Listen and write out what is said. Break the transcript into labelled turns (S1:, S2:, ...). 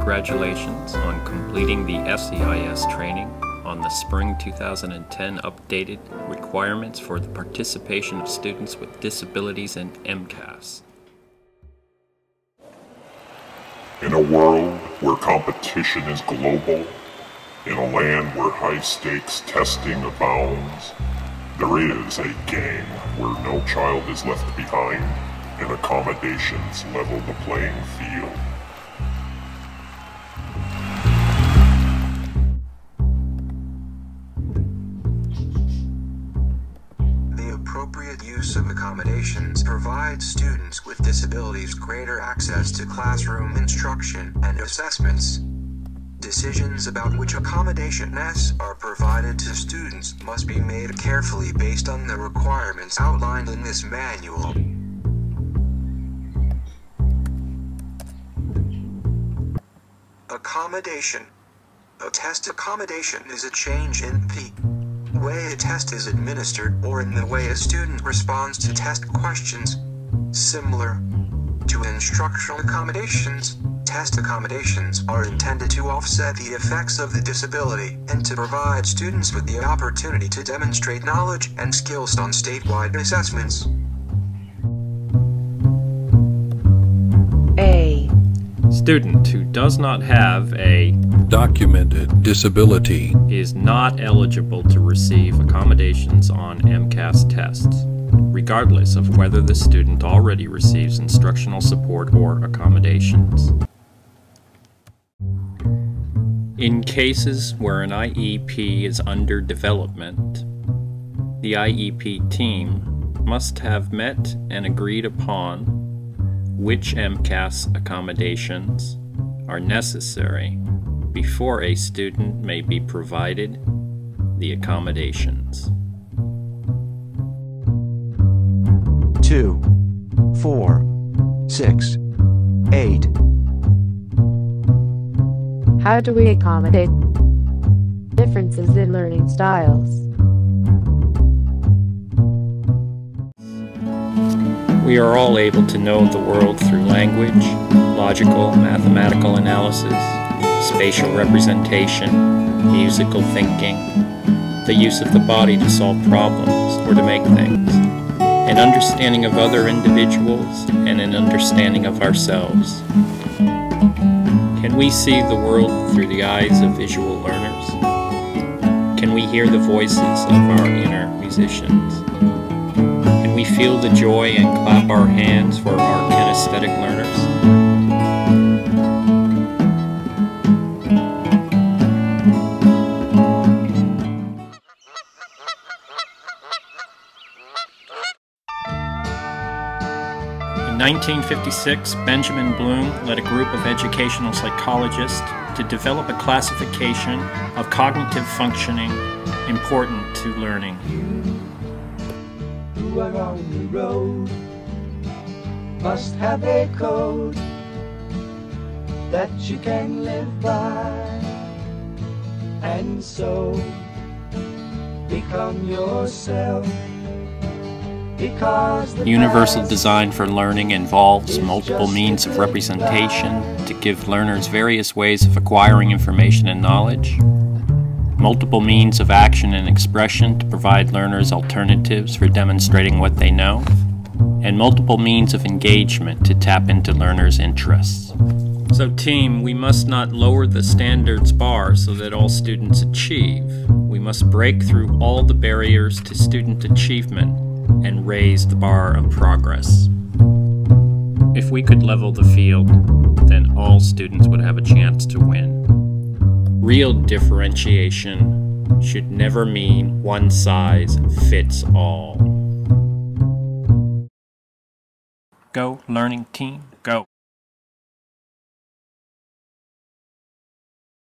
S1: Congratulations on completing the SEIS training on the Spring 2010 updated requirements for the participation of students with disabilities in MCAS.
S2: In a world where competition is global, in a land where high-stakes testing abounds, there is a game where no child is left behind and accommodations level the playing field.
S3: The appropriate use of accommodations provides students with disabilities greater access to classroom instruction and assessments. Decisions about which accommodations are provided to students must be made carefully based on the requirements outlined in this manual. Accommodation. A test accommodation is a change in the way a test is administered or in the way a student responds to test questions. Similar to instructional accommodations, test accommodations are intended to offset the effects of the disability and to provide students with the opportunity to demonstrate knowledge and skills on statewide assessments.
S4: A
S1: Student who does not have a
S5: documented disability
S1: is not eligible to receive accommodations on MCAS tests, regardless of whether the student already receives instructional support or accommodations. In cases where an IEP is under development, the IEP team must have met and agreed upon which MCAS accommodations are necessary before a student may be provided the accommodations.
S6: 2, 4, 6, 8.
S4: How do we accommodate differences in learning styles?
S1: We are all able to know the world through language, logical, mathematical analysis, spatial representation, musical thinking, the use of the body to solve problems or to make things, an understanding of other individuals, and an understanding of ourselves. Can we see the world through the eyes of visual learners? Can we hear the voices of our inner musicians? Can we feel the joy and clap our hands for our kinesthetic learners? In 1956, Benjamin Bloom led a group of educational psychologists to develop a classification of cognitive functioning important to learning.
S7: Who are on the road must have a code that you can live by, and so become yourself.
S1: Universal design for learning involves multiple means of representation to give learners various ways of acquiring information and knowledge, multiple means of action and expression to provide learners alternatives for demonstrating what they know, and multiple means of engagement to tap into learners' interests. So team, we must not lower the standards bar so that all students achieve. We must break through all the barriers to student achievement and raise the bar of progress. If we could level the field, then all students would have a chance to win. Real differentiation should never mean one size fits all. Go, learning team, go.